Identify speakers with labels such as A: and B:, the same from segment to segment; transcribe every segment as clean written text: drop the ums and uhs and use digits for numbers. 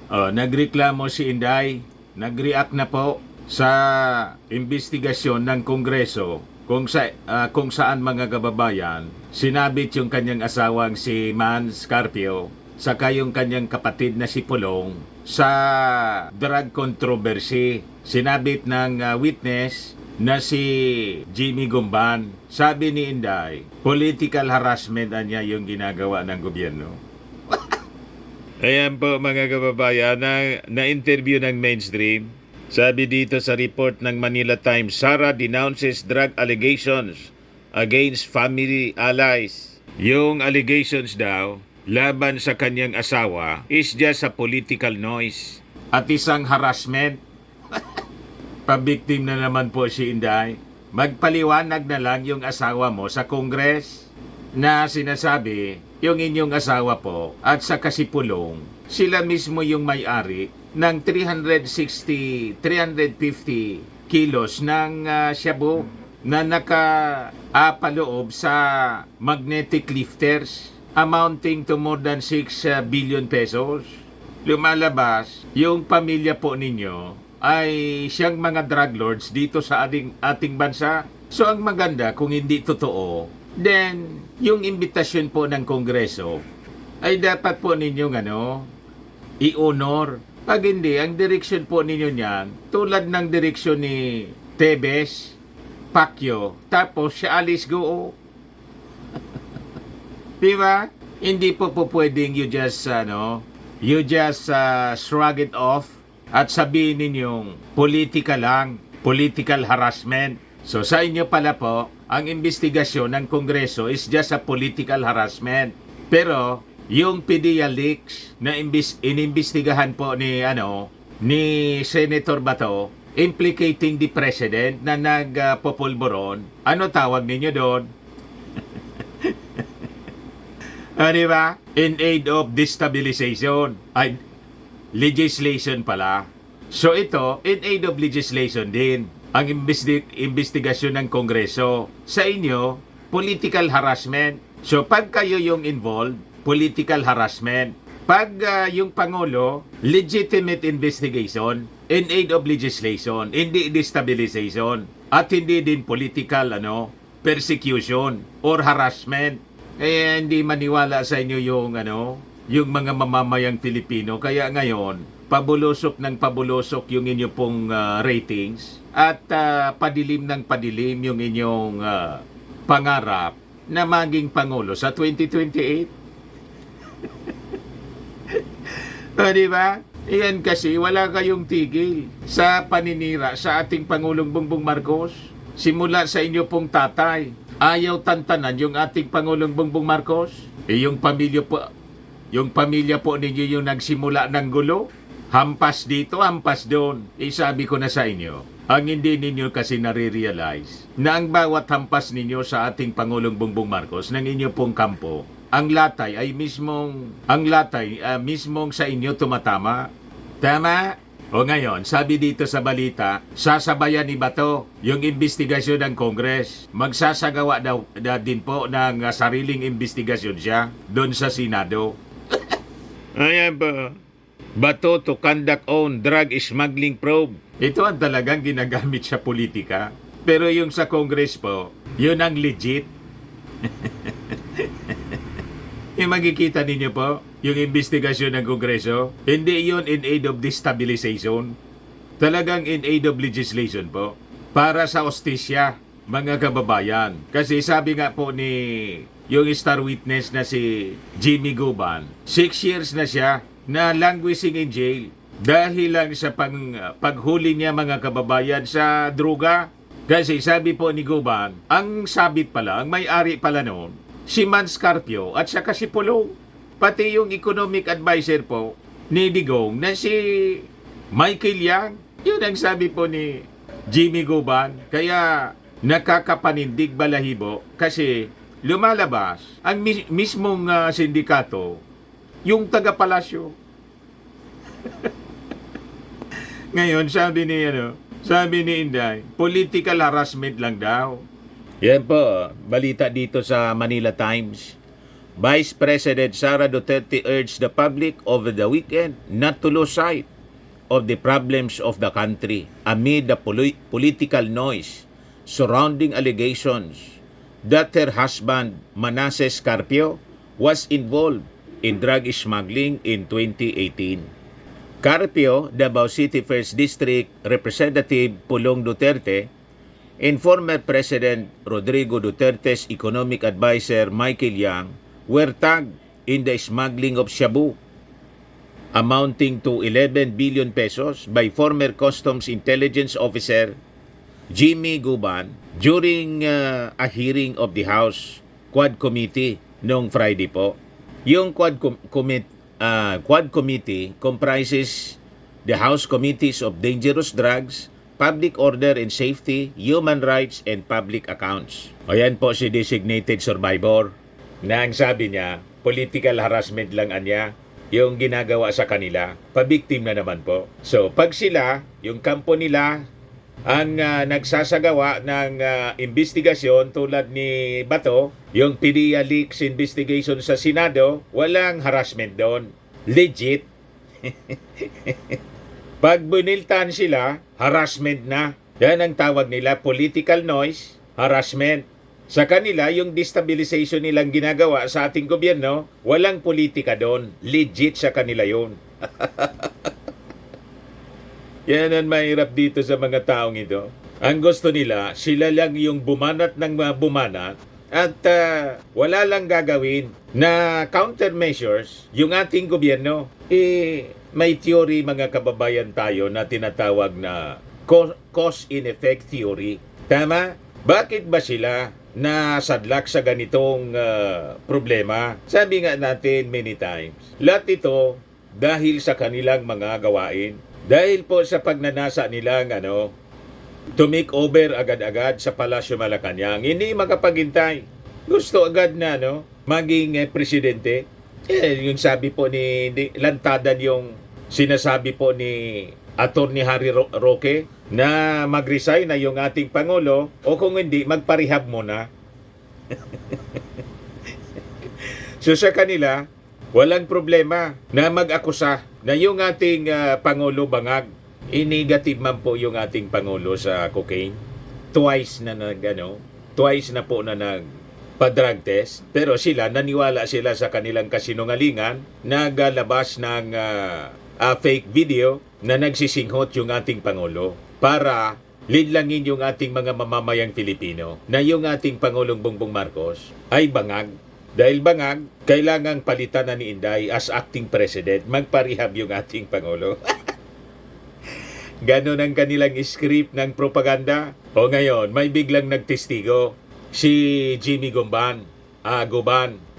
A: Nagreklamo si Inday, nag-react na po sa investigasyon ng Kongreso kung saan mga kababayan sinabit yung kanyang asawang si Man Scarpio saka yung kanyang kapatid na si Pulong sa drug controversy. Sinabit ng witness na si Jimmy Gumban. Sabi ni Inday, political harassment niya yung ginagawa ng gobyerno. Ayan po mga kababayan, na-interview ng Mainstream. Sabi dito sa report ng Manila Times, Sara denounces drug allegations against family allies. Yung allegations daw laban sa kanyang asawa is just a political noise at isang harassment. Pabiktim na naman po si Inday. Magpaliwanag na lang yung asawa mo sa Congress na sinasabi yung inyong asawa po at sa kasipulong, sila mismo yung may-ari ng 350 kilos ng shabu na nakapaloob sa magnetic lifters amounting to more than 6 billion pesos. Lumalabas, yung pamilya po ninyo ay siyang mga drug lords dito sa ating bansa. So ang maganda kung hindi totoo, then yung imbitasyon po ng Kongreso ay dapat po ninyong i-honor. Pag hindi, ang direksyon po ninyo niyan, tulad ng direksyon ni Tebes, Pacquiao, tapos siya Alice Goo. Diba? Hindi po pwedeng you just shrug it off at sabihin ninyong politika lang, political harassment. So sa inyo pala po, ang investigasyon ng Kongreso is just a political harassment. Pero yung PDEA leaks na inimbestigahan po ni Senator Bato implicating the President na nagpopulburon, ano tawag ninyo doon? Diba? In aid of destabilization. Ay, legislation pala. So ito, in aid of legislation din ang investigasyon ng Kongreso. Sa inyo, political harassment. So pag kayo yung involved, political harassment. Pag yung Pangulo, legitimate investigation in aid of legislation, hindi destabilization at hindi din political persecution or harassment. Eh hindi maniwala sa inyo yung mga mamamayang Pilipino. Kaya ngayon, pabulusok ng pabulusok yung inyo pong ratings at padilim ng padilim yung inyong pangarap na maging Pangulo sa 2028. Diba? Iyan kasi wala kayong tigil sa paninira sa ating Pangulong Bongbong Marcos. Simula sa inyo pong tatay, ayaw tantanan yung ating Pangulong Bongbong Marcos. Yung pamilya po ninyo yung nagsimula ng gulo. Hampas dito, hampas doon. Sabi ko na sa inyo, ang hindi ninyo kasi nare-realize na ang bawat hampas ninyo sa ating Pangulong Bongbong Marcos ng inyo pong kampo, ang latay mismong sa inyo tumatama. Tama? O ngayon, sabi dito sa balita, sasabayan ni Bato yung investigasyon ng Congress. Magsasagawa daw din po ng sariling investigasyon siya doon sa Senado. Ayan ba? Bato to conduct own drug smuggling probe. Ito ang talagang ginagamit sa politika. Pero yung sa Congress po, yun ang legit. Yung makikita ninyo po, yung investigasyon ng Kongreso, hindi yun in aid of destabilization. Talagang in aid of legislation po. Para sa ostisya, mga kababayan. Kasi sabi nga po ni yung star witness na si Jimmy Guban, 6 years na siya na languishing in jail dahil lang sa paghuli niya mga kababayan sa droga. Kasi sabi po ni Guban, ang sabit pala, ang may-ari pala noon, si Man Scarpio at saka si Pulong. Pati yung economic advisor po ni Digong na si Michael Yang. Yun ang sabi po ni Jimmy Guban. Kaya nakakapanindig balahibo kasi lumalabas ang mismong sindikato, yung taga-palasyo. Ngayon, sabi ni Inday, political harassment lang daw. Yan po, balita dito sa Manila Times. Vice President Sara Duterte urged the public over the weekend not to lose sight of the problems of the country amid the political noise surrounding allegations that her husband, Manasseh Carpio, was involved in drug smuggling in 2018. Carpio, Davao City 1st District Representative Pulong Duterte, and former President Rodrigo Duterte's economic advisor Michael Yang were tagged in the smuggling of shabu amounting to 11 billion pesos by former Customs Intelligence Officer Jimmy Guban during a hearing of the House Quad Committee noong Friday po. Yung Quad Committee comprises the House Committees of Dangerous Drugs, Public Order and Safety, Human Rights, and Public Accounts. Ayan po si designated survivor na ang sabi niya, political harassment lang anya yung ginagawa sa kanila, pabiktim na naman po. So, pag sila, yung kampo nila, ang nagsasagawa ng investigasyon tulad ni Bato, yung PDEA leaks investigation sa Senado, walang harassment doon. Legit. Pag buniltan sila, harassment na. Yan ang tawag nila, political noise, harassment. Sa kanila, yung destabilization nilang ginagawa sa ating gobyerno, walang politika doon. Legit sa kanila yun. Yan ang mahirap dito sa mga taong ito. Ang gusto nila, sila lang yung bumanat ng mga bumanat at wala lang gagawin na countermeasures yung ating gobyerno. May theory mga kababayan tayo na tinatawag na cause and effect theory. Tama? Bakit ba sila nasadlak sa ganitong problema? Sabi nga natin many times, lahat ito dahil sa kanilang mga gawain. Dahil po sa pagnanasa nilang to make over agad-agad sa Palasyo Malacanang, hindi makapaghintay. Gusto agad na maging presidente. Yung sabi po ni lantadan yung sinasabi po ni Attorney Harry Roque na mag-resign na yung ating Pangulo o kung hindi, magparehab muna. So sa kanila, walang problema na mag-akusa na yung ating Pangulo bangag. Negative man po yung ating Pangulo sa cocaine. Twice na po na nagpa-drug test. Pero sila, naniwala sila sa kanilang kasinungalingan, nagalabas ng fake video na nagsisinghot yung ating Pangulo para lidlangin yung ating mga mamamayang Pilipino na yung ating Pangulong Bongbong Marcos ay bangag. Dahil bangag, kailangang palitan na ni Inday as acting president, magparehab yung ating Pangulo. Ganon ang kanilang script ng propaganda. O ngayon, may biglang nagtestigo, si Jimmy Guban.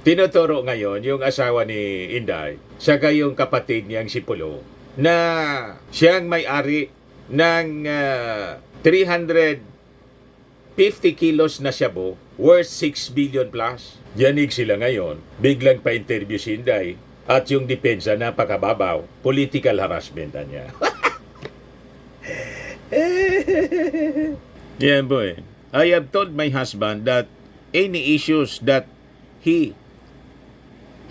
A: Tinuturo ngayon yung asawa ni Inday, saka yung kapatid niyang si Pulo, na siyang may-ari ng 350 kilos na shabu worth 6 billion plus. Yanig sila ngayon, biglang pa-interview si Inday at yung depensa napakababaw, political harassment niya. Yeah, boy. I have told my husband that any issues that he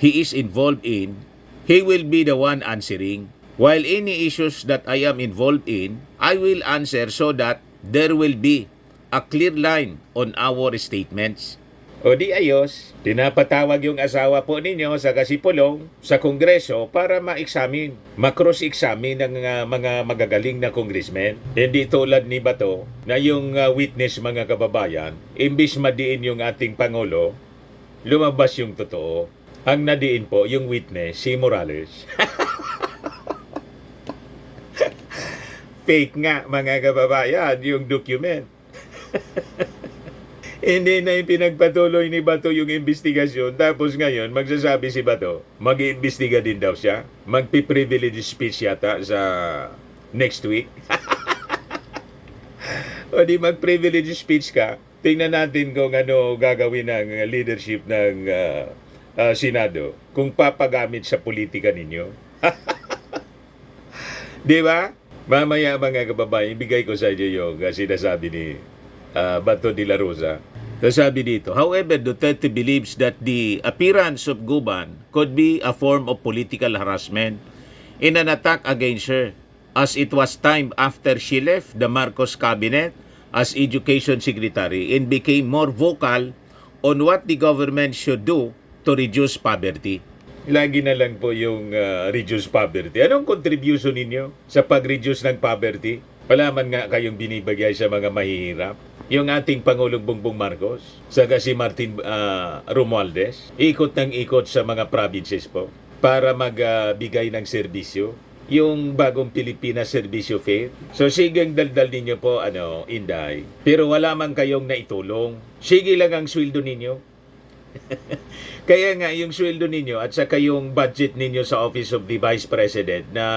A: is involved in, he will be the one answering. While any issues that I am involved in, I will answer so that there will be a clear line on our statements. O di ayos, tinapatawag yung asawa po ninyo sa Kasipulong sa Kongreso para ma-examine, ma-cross-examine ng mga magagaling na congressmen. Hindi tulad ni Bato na yung witness mga kababayan, imbis madiin yung ating Pangulo, lumabas yung totoo. Ang nadiin po yung witness, si Morales. Fake nga mga kababayan yung document. Hindi na yung pinagpatuloy ni Bato yung investigasyon. Tapos ngayon, magsasabi si Bato, mag-iimbestiga din daw siya. Magpi-privilege speech yata sa next week. O di mag-privilege speech ka, tingnan natin kung ano gagawin ng leadership ng Senado kung papagamit sa politika ninyo. Di ba? Mamaya mga kababayan, ibigay ko sa inyo yung sinasabi ni Bato de la Rosa. So sabi dito, however, Duterte believes that the appearance of Guban could be a form of political harassment in an attack against her, as it was time after she left the Marcos cabinet as Education Secretary and became more vocal on what the government should do to reduce poverty. Lagi na lang po yung reduce poverty. Anong contribution ninyo sa pag-reduce ng poverty? Wala man nga kayong binibigay sa mga mahihirap. Yung ating Pangulong Bongbong Marcos, saka si Martin Romualdez, ikot ng ikot sa mga provinces po para magbigay ng serbisyo. Yung bagong Pilipinas Serbisyo Fair. So sigang daldal ninyo po, Inday. Pero wala man kayong naitulong. Sige lang ang sweldo ninyo. Kaya nga yung sweldo ninyo at saka yung budget ninyo sa Office of the Vice President na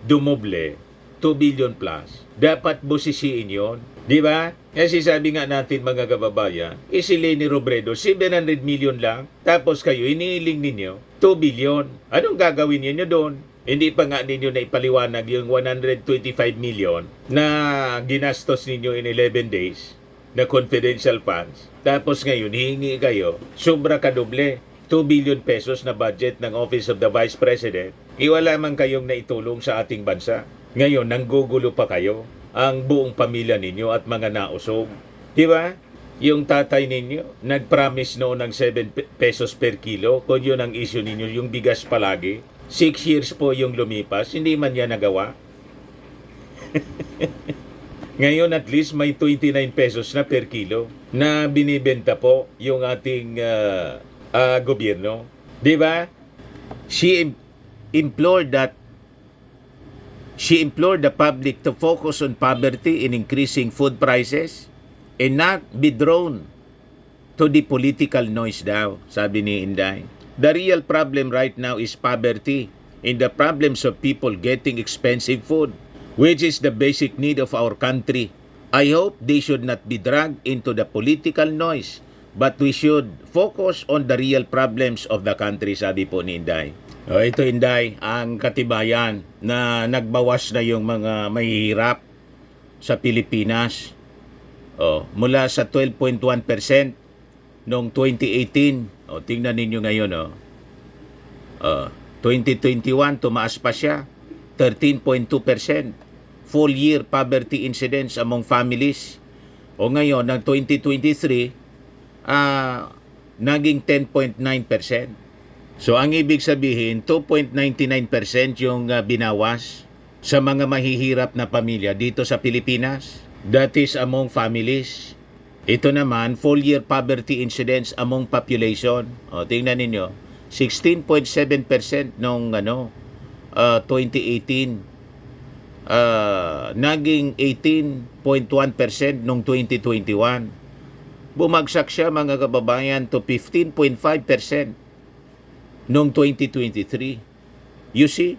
A: dumoble, 2 billion plus. Dapat busisiin yon, di ba? Kasi sabi nga natin mga kababayan, si Leni Robredo, 700 million lang, tapos kayo iniiling ninyo 2 billion. Anong gagawin niyo doon? Hindi pa nga ninyo na ipaliwanag yung 125 million na ginastos ninyo in 11 days na confidential funds. Tapos ngayon, hihingi kayo, sobra kadoble, 2 billion pesos na budget ng Office of the Vice President. Iwala man kayong naitulong sa ating bansa. Ngayon, nanggugulo pa kayo ang buong pamilya ninyo at mga nausog. Di ba? Yung tatay ninyo, nag-promise noon ng 7 pesos per kilo. Kung yun ang issue ninyo, yung bigas palagi. 6 years po yung lumipas, hindi man yan nagawa. Ngayon at least may 29 pesos na per kilo na binibenta po yung ating gobyerno. Di ba? She implored the public to focus on poverty and increasing food prices and not be drawn to the political noise daw, sabi ni Inday. The real problem right now is poverty and the problems of people getting expensive food, which is the basic need of our country. I hope they should not be dragged into the political noise, but we should focus on the real problems of the country, sabi po ni Inday. Ito, Inday, ang katibayan na nagbawas na yung mga mahihirap sa Pilipinas. Mula sa 12.1% noong 2018. Tingnan ninyo ngayon. 2021, tumaas pa siya. 13.2%. Full year poverty incidence among families. Ngayon, ng 2023, naging 10.9%. So, ang ibig sabihin, 2.99% yung binawas sa mga mahihirap na pamilya dito sa Pilipinas. That is among families. Ito naman, full year poverty incidence among population. Tingnan ninyo, 16.7% noong 2018. Naging 18.1% noong 2021. Bumagsak siya mga kababayan to 15.5% noong 2023. You see?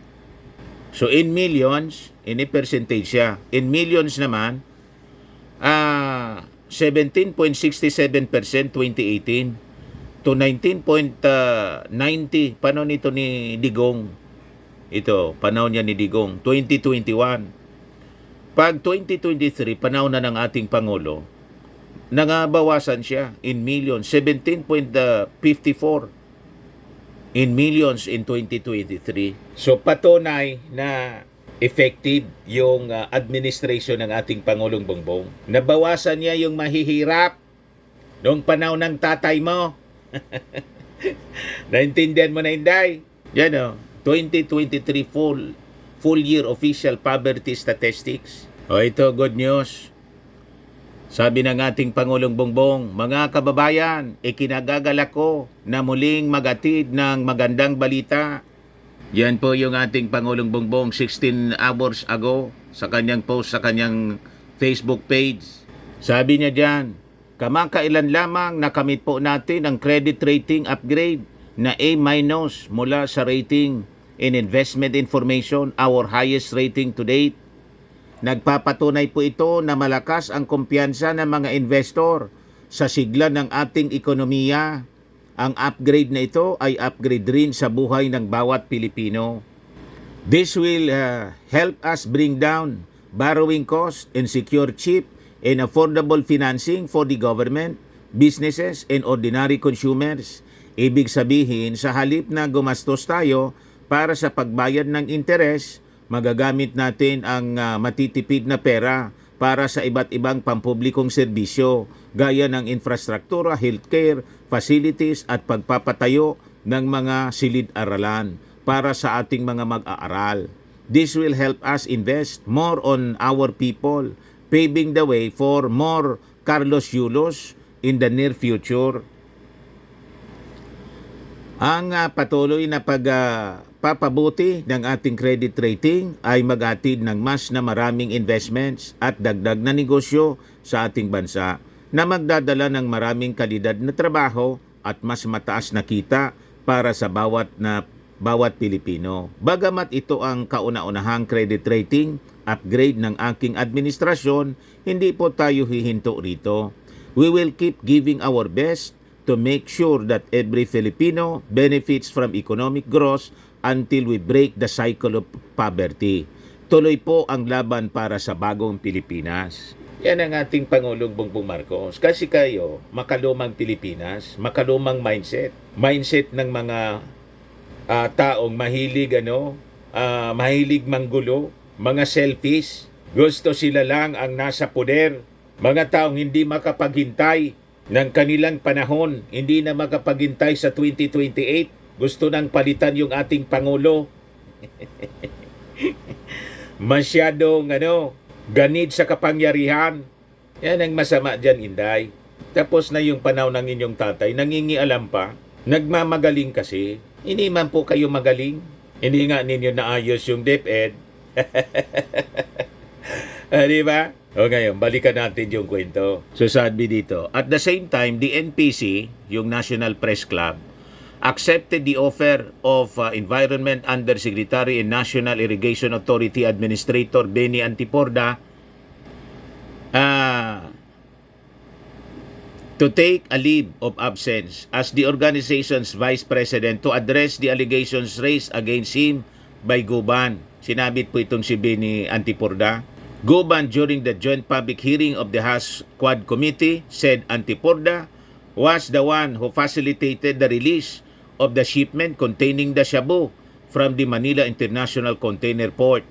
A: So in millions, in a percentage siya. In millions naman, 17.67% 2018 to 19.90 panahon nito ni Digong. Ito, panahon niya ni Digong, 2021. Pag 2023, panahon na ng ating Pangulo, nangabawasan siya in millions, 17.54 in millions in 2023. So patunay na effective yung administration ng ating Pangulong Bongbong. Nabawasan niya yung mahihirap noong panahon ng tatay mo. Naintindihan mo na, Inday? Yan 2023 full year official poverty statistics. Ito, good news. Sabi ng ating Pangulong Bongbong, mga kababayan, ikinagagalak ko na muling magatid ng magandang balita. Yan po yung ating Pangulong Bongbong 16 hours ago sa kanyang post sa kanyang Facebook page. Sabi niya dyan, kamakailan lamang nakamit po natin ang credit rating upgrade na A- mula sa rating and investment information, our highest rating to date. Nagpapatunay po ito na malakas ang kumpiyansa ng mga investor sa sigla ng ating ekonomiya. Ang upgrade na ito ay upgrade rin sa buhay ng bawat Pilipino. This will help us bring down borrowing costs and secure cheap and affordable financing for the government, businesses and ordinary consumers. Ibig sabihin, sa halip na gumastos tayo para sa pagbayad ng interes, magagamit natin ang matitipid na pera para sa iba't ibang pampublikong serbisyo gaya ng infrastruktura, healthcare, facilities at pagpapatayo ng mga silid-aralan para sa ating mga mag-aaral. This will help us invest more on our people, paving the way for more Carlos Yulos in the near future. Ang patuloy na pagpapabuti ng ating credit rating ay mag-atid ng mas na maraming investments at dagdag na negosyo sa ating bansa na magdadala ng maraming kalidad na trabaho at mas mataas na kita para sa bawat Pilipino. Bagamat ito ang kauna-unahang credit rating upgrade ng aking administrasyon, hindi po tayo hihinto rito. We will keep giving our best to make sure that every Filipino benefits from economic growth until we break the cycle of poverty. Tuloy po ang laban para sa bagong Pilipinas. Yan ang ating Pangulong Bongbong Marcos. Kasi kayo, makalumang Pilipinas, makalumang mindset. Mindset ng mga taong mahilig mahilig manggulo, mga selfish. Gusto sila lang ang nasa poder. Mga taong hindi makapaghintay ng kanilang panahon, hindi na makapaghintay sa 2028. Gusto nang palitan yung ating Pangulo. Masyadong ganid sa kapangyarihan. Yan ang masama dyan, Inday. Tapos na yung panahon ng inyong tatay, nangingialam pa, nagmamagaling kasi. Hindi man po kayo magaling. Hindi nga ninyo naayos yung DepEd. Di ba? O ngayon, balikan natin yung kwento. So sabi dito, at the same time, the NPC, yung National Press Club, accepted the offer of Environment Undersecretary and National Irrigation Authority Administrator Benny Antiporda to take a leave of absence as the organization's vice president to address the allegations raised against him by Guban. Sinabit po itong si Benny Antiporda. Guban, during the joint public hearing of the House Quad Committee, said Antiporda was the one who facilitated the release of the shipment containing the shabu from the Manila International Container Port.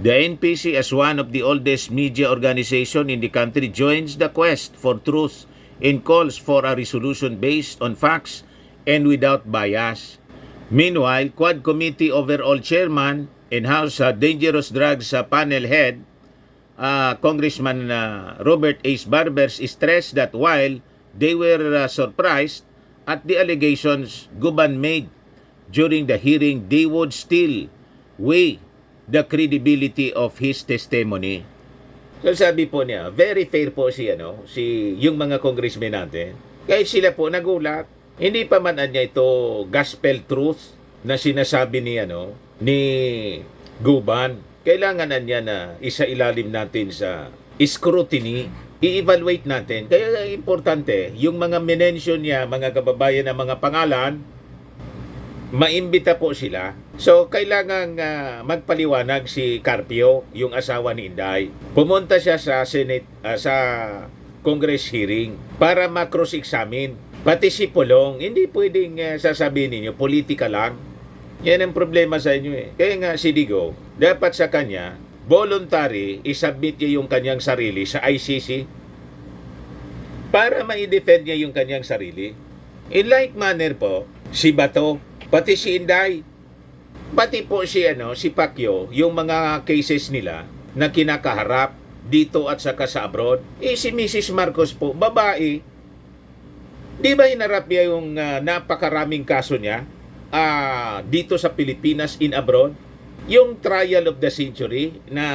A: The NPC, as one of the oldest media organization in the country, joins the quest for truth and calls for a resolution based on facts and without bias. Meanwhile, Quad Committee Overall Chairman and House Dangerous Drugs Panel Head, Congressman Robert H. Barbers, stressed that while they were surprised at the allegations Guban made during the hearing, they would still weigh the credibility of his testimony. So sabi po niya, very fair po yung mga congressmen natin. Kaya sila po nagulat. Hindi pa man niya ito gospel truth na sinasabi ni Guban. Kailangan niya na isailalim natin sa scrutiny, i-evaluate natin. Kaya importante, yung mga minention niya, mga kababayan na mga pangalan, maimbita po sila. So, kailangan magpaliwanag si Carpio, yung asawa ni Inday. Pumunta siya sa Senate, sa Congress hearing para ma-cross-examine. Pati si Pulong, hindi pwedeng sasabihin ninyo, politika lang. Yan ang problema sa inyo Kaya nga si Digo, dapat sa kanya, voluntary, isubmit niya yung kanyang sarili sa ICC para ma-defend niya yung kanyang sarili. In like manner po, si Bato, pati si Inday, pati po si Pacquiao, yung mga cases nila na kinakaharap dito at saka sa abroad. Si Mrs. Marcos po, babae, di ba hinarap niya yung napakaraming kaso niya dito sa Pilipinas, in abroad? Yung trial of the century na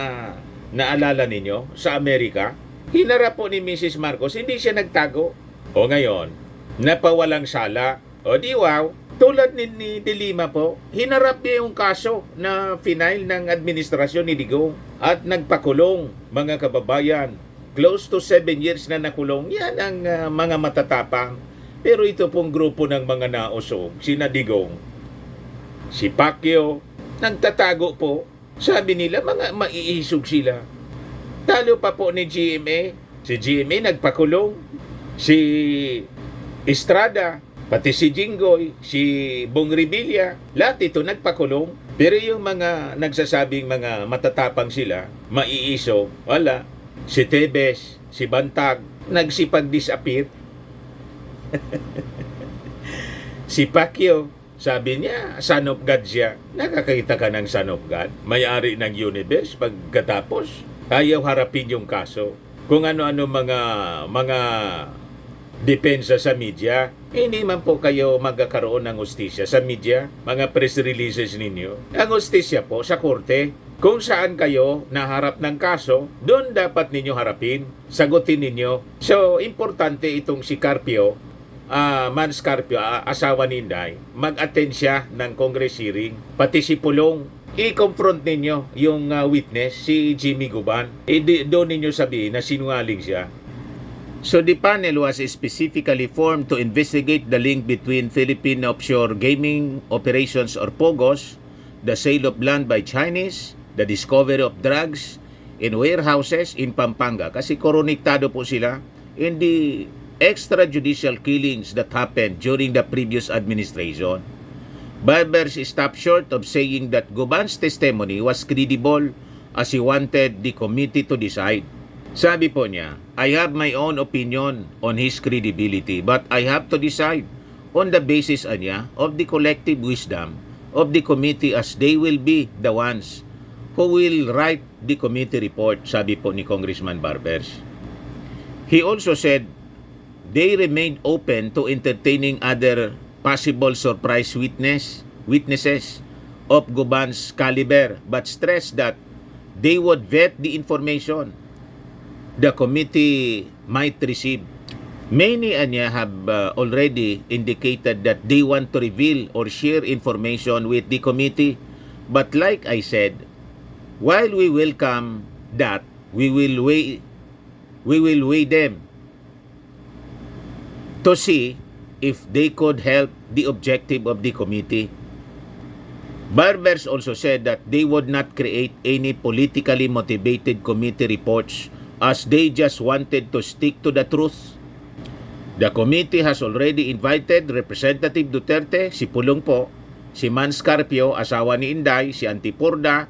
A: naalala ninyo sa Amerika, hinarap po ni Mrs. Marcos, hindi siya nagtago. O ngayon, napawalang sala. O di wow, tulad ni De Lima po, hinarap niya yung kaso na final ng administrasyon ni Digong at nagpakulong, mga kababayan. Close to 7 years na nakulong. Yan ang mga matatapang. Pero ito pong grupo ng mga nausog, sina Digong, si Pacquiao, nagtatago po. Sabi nila, mga maiisog sila. Talo pa po ni GMA. Si GMA nagpakulong. si Estrada, pati si Jinggoy, si Bong Revilla, lahat ito nagpakulong. Pero yung mga nagsasabing mga matatapang sila, maiiso, wala. Si Tebes, si Bantag, nagsipag-disappear. Si Pacquiao, sabi niya, son of God siya. Nakakita ka ng son of God? May-ari ng universe pagkatapos. Ayaw harapin yung kaso. Kung ano-ano mga depensa sa media, hindi man po kayo magkakaroon ng hustisya sa media, mga press releases ninyo. Ang hustisya po sa korte, kung saan kayo naharap ng kaso, doon dapat ninyo harapin, sagutin ninyo. So, importante itong si Carpio, Mans Carpio, asawa ni Inday, mag-attend siya ng Congress hearing, pati si Pulong, i-confront ninyo yung witness, si Jimmy Guban. Doon ninyo sabihin na sinungaling siya. So the panel was specifically formed to investigate the link between Philippine offshore gaming operations or POGOs, the sale of land by Chinese, the discovery of drugs in warehouses in Pampanga. Kasi konektado po sila in the extrajudicial killings that happened during the previous administration. Barbers stopped short of saying that Guban's testimony was credible as he wanted the committee to decide. Sabi po niya, I have my own opinion on his credibility, but I have to decide on the basis niya of the collective wisdom of the committee as they will be the ones who will write the committee report, sabi po ni Congressman Barbers. He also said they remained open to entertaining other possible surprise witnesses of Guban's caliber, but stressed that they would vet the information the committee might receive. Many have already indicated that they want to reveal or share information with the committee. But like I said, while we welcome that, we will weigh them to see if they could help the objective of the committee. Barbers also said that they would not create any politically motivated committee reports as they just wanted to stick to the truth. The committee has already invited Representative Duterte, si Pulong po, si Mans Carpio, asawa ni Inday, si Antipurda,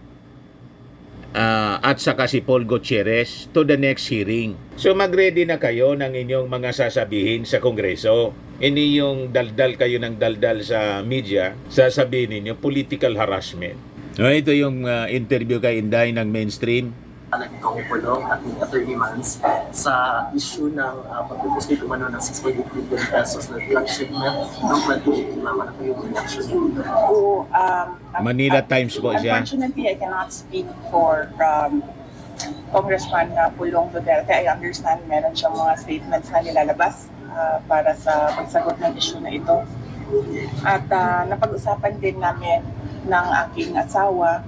A: at saka si Paul Gutierrez to the next hearing. So mag-ready na kayo ng inyong mga sasabihin sa Kongreso. Hindi yung daldal kayo ng daldal sa media, sasabihin ninyo political harassment. Ito yung interview kay Inday ng Mainstream.
B: Nagkong Pulong at ni Attorney Mans sa issue ng pagpupos nito umano ng 6.8 billion pesos na flagship na ng flood relief. Mama, ano po yung reaction niyo?
A: Manila Times po siya.
C: Unfortunately, I cannot speak for Congressman Pulong Duterte. I understand meron siyang mga statements na nilalabas para sa pagsagot ng issue na ito. At napag-usapan din namin ng aking asawa,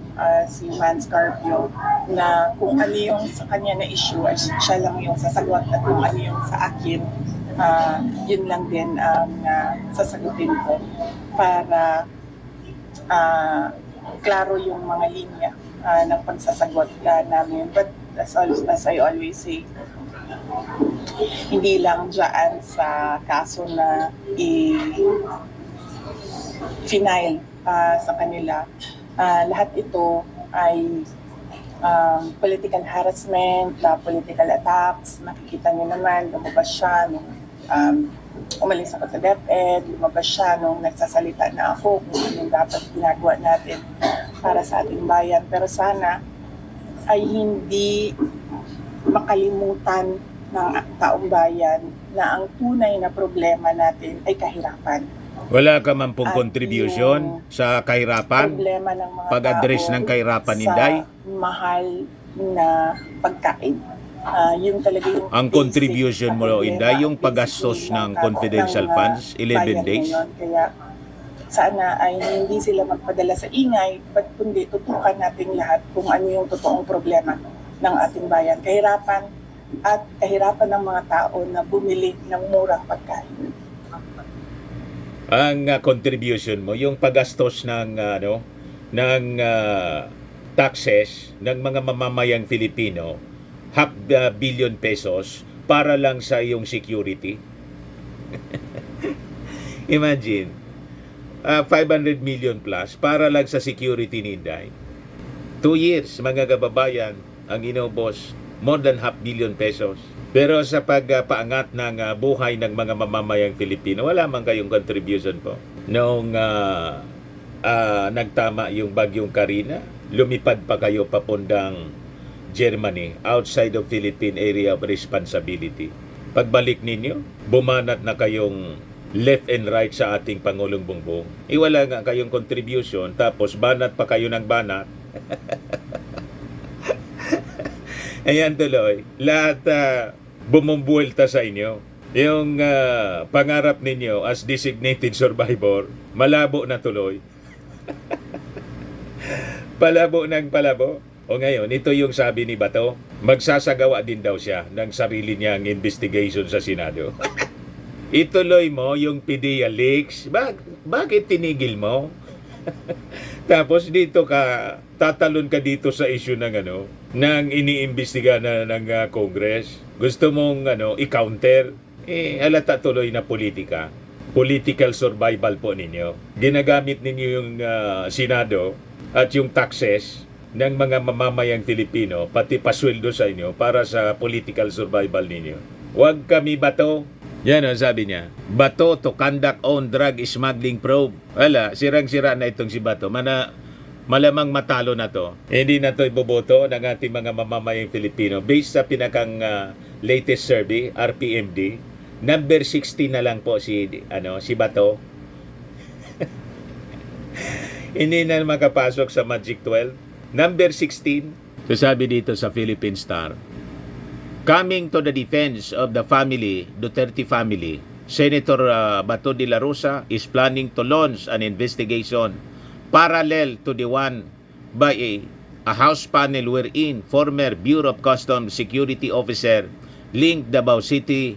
C: si Mans Carpio, na kung ano yung sa kanya na issue ay siya lang yung sasagot at kung ano yung sa akin, yun lang din ang sasagutin ko para klaro yung mga linya ng pagsasagot namin. But as I always say, hindi lang dyan sa kaso na i-final sa kanila. Lahat ito ay political harassment, political attacks. Nakikita niyo naman, lumabas siya nung umalis ako sa DepEd, lumabas siya nung nagsasalita na ako kung anong dapat ginagawa natin para sa ating bayan. Pero sana ay hindi makalimutan ng taong bayan na ang tunay na problema natin ay kahirapan.
A: Wala ka man pong contribution sa kahirapan?
C: Problema ng mga
A: pag-address ng kahirapan, Inday?
C: Sa mahal na pagkain. Yun talaga yung
A: ang contribution mo, Inday, yung paggastos ng confidential funds, 11 days?
C: Ngayon. Kaya sana ay hindi sila magpadala sa ingay, but kundi tutukan natin lahat kung ano yung totoong problema ng ating bayan. Kahirapan at kahirapan ng mga tao na bumili ng murang pagkain.
A: Ang contribution mo, yung paggastos ng taxes ng mga mamamayang Filipino, 500 million pesos para lang sa iyong security. Imagine, 500 million plus para lang sa security ni Inday. 2 years, mga kababayan, ang inubos, more than half billion pesos. Pero sa pagpaangat ng buhay ng mga mamamayang Pilipino, wala man kayong contribution po. Noong nagtama yung bagyong Karina, lumipad pa kayo papundang Germany, outside of Philippine Area of Responsibility. Pagbalik ninyo, bumanat na kayong left and right sa ating Pangulong Bongbong. Wala nga kayong contribution, tapos banat pa kayo ng banat. Ayan tuloy, lahat bumumbuelta sa inyo. Yung pangarap ninyo as designated survivor, malabo na tuloy. Palabo ng palabo. O ngayon, ito yung sabi ni Bato, magsasagawa din daw siya ng sarili niyang investigation sa Senado. Ituloy mo yung PDEA leaks. Bakit tinigil mo? Tapos dito ka, tatalon ka dito sa issue ng ng iniimbestiga na ng Congress. Gusto mong i-counter? Halata tuloy na politika. Political survival po ninyo. Ginagamit ninyo yung Senado at yung taxes ng mga mamamayang Filipino, pati pasweldo sa inyo para sa political survival ninyo. Huwag kami Bato. Yan ang sabi niya. Bato to conduct on drug smuggling probe. Wala, sirang-sira na itong si Bato. Malamang matalo na to. Hindi na to iboboto ng ating mga mamamayang Filipino. Based sa pinakang latest survey, RPMD, number 16 na lang po si Bato. Hindi na makapasok sa Magic 12. Number 16, so sabi dito sa Philippine Star, coming to the defense of the family, Duterte family, Senator Bato de la Rosa is planning to launch an investigation parallel to the one by a House panel wherein former Bureau of Customs Security Officer linked Davao City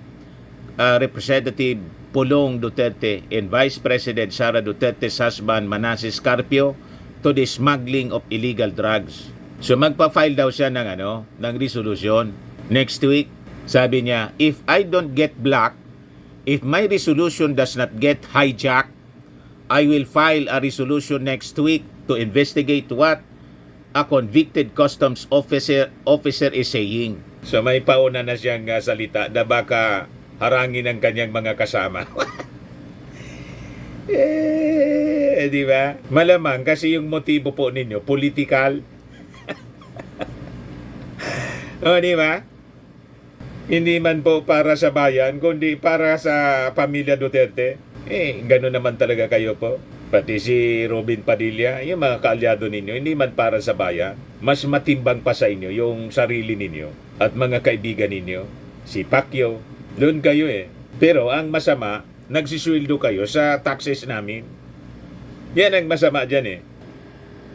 A: Representative Pulong Duterte and Vice President Sara Duterte's husband Manasseh Carpio to the smuggling of illegal drugs. So magpa-file daw siya ng resolution next week. Sabi niya, if I don't get blocked, if my resolution does not get hijacked, I will file a resolution next week to investigate what a convicted customs officer is saying. So may pauna na siyang salita na baka harangin ng kanyang mga kasama. Di ba? Malamang kasi yung motibo po ninyo, political. O, di ba? Hindi man po para sa bayan, kundi para sa pamilya Duterte. Gano'n naman talaga kayo po. Pati si Robin Padilla, yung mga kaalyado ninyo, hindi man para sa bayan. Mas matimbang pa sa inyo yung sarili ninyo at mga kaibigan ninyo. Si Pacquiao, doon kayo Pero ang masama, nagsisweldo kayo sa taxes namin. Yan ang masama dyan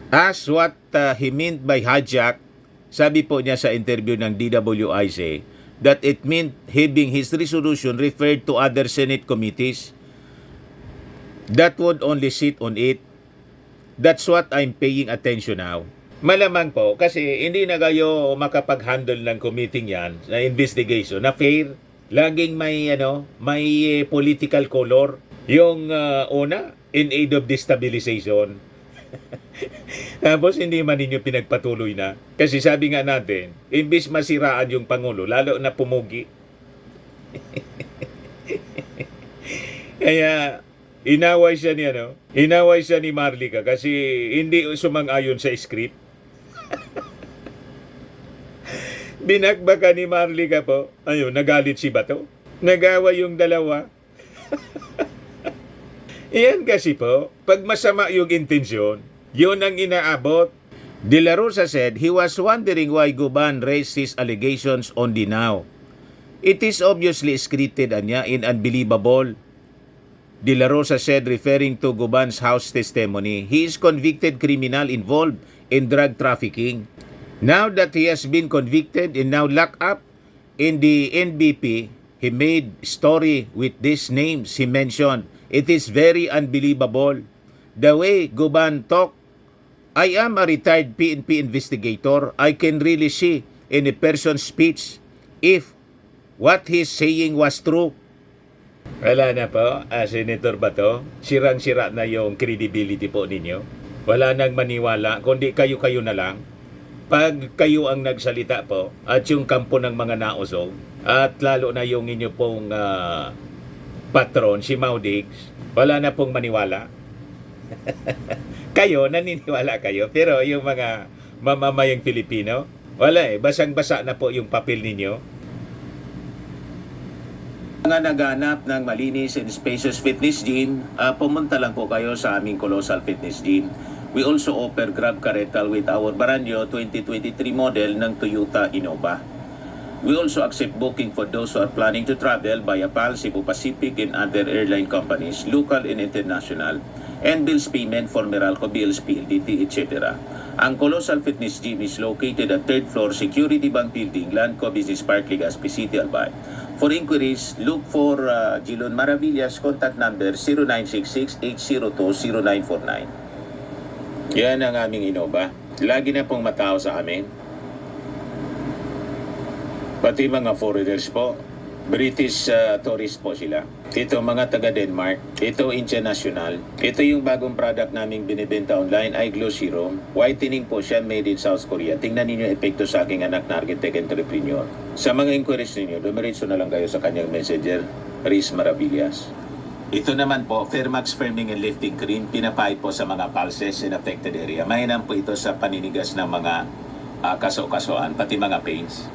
A: As what he meant by hijack, sabi po niya sa interview ng DWIC, that it meant having his resolution referred to other Senate committees that would only sit on it. That's what I'm paying attention now. Malamang po, kasi hindi na kayo makapag-handle ng committee yan, na investigation, na fair. Laging may political color. Yung una, in aid of destabilization. Tapos hindi man ninyo pinagpatuloy na. Kasi sabi nga natin, imbis masiraan yung Pangulo, lalo na pumugi. Kaya inaway siya ni Marlica kasi hindi sumang-ayon sa script. Binakbaka ni Marlica po. Nagalit si Bato. Nagawa yung dalawa. Iyan kasi po, pag masama yung intensyon, yun ang inaabot. De la Rosa said he was wondering why Guban raised his allegations only now. It is obviously scripted and unbelievable. De la Rosa said, referring to Guban's house testimony, he is convicted criminal involved in drug trafficking. Now that he has been convicted and now locked up in the NBP, he made story with these names he mentioned. It is very unbelievable. The way Guban talk, I am a retired PNP investigator. I can really see in a person's speech if what he's saying was true. Wala na po, Senator Bato. Sirang-sira na yung credibility po ninyo. Wala nang maniwala, kundi kayo-kayo na lang. Pag kayo ang nagsalita po, at yung kampo ng mga nausog, at lalo na yung inyo pong patron, si Maudix, wala na pong maniwala. Kayo, naniniwala kayo. Pero yung mga mamamayang Pilipino, wala basang-basa na po yung papel ninyo. Mga naghanap ng malinis and spacious fitness gym, pumunta lang po kayo sa aming Colossal Fitness Gym. We also offer Grab car rental with our brand new 2023 model ng Toyota Innova. We also accept booking for those who are planning to travel via PAL, Cebu Pacific, and other airline companies, local and international, and bills payment for Meralco Bills, PLDT, etc. Ang Colossal Fitness Gym is located at 3rd floor Security Bank Building, Landco Business Park, Legazpi City, Albay. For inquiries, look for Gilon Maravillas, contact number 0966-802-0949. Yan ang aming Innova. Lagi na pong matao sa amin. Pati mga foreigners po, British tourist po sila. Ito mga taga Denmark, ito international. Ito yung bagong product naming binibenta online, iGlow Serum. Whitening po siya, made in South Korea. Tingnan ninyo yung epekto sa aking anak na architect entrepreneur. Sa mga inquiries ninyo, dumiretso na lang kayo sa kanyang messenger, Riz Maravillas. Ito naman po, Fairmax Firming and Lifting Cream, pinapahid po sa mga pulses in affected area. Mainam po ito sa paninigas ng mga kaso-kasoan, pati mga pains.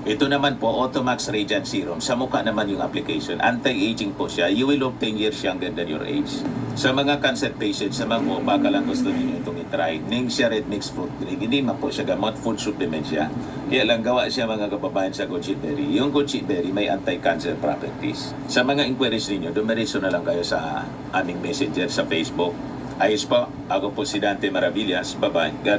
A: Ito naman po, Automax Radiant Serum. Sa mukha naman yung application. Anti-aging po siya. You will look 10 years younger than your age. Sa mga cancer patients naman po, baka lang gusto niyo itong itry. Ningxia Red Mixed Fruit Drink. Hindi man po siya gamot, food supplement siya. Kaya lang gawa siya mga kababayan sa goji berry. Yung goji berry may anti-cancer properties. Sa mga inquiries ninyo, dumiretso na lang kayo sa aming messenger sa Facebook. Ayos po, ako po si Dante Maravillas. Bye-bye. God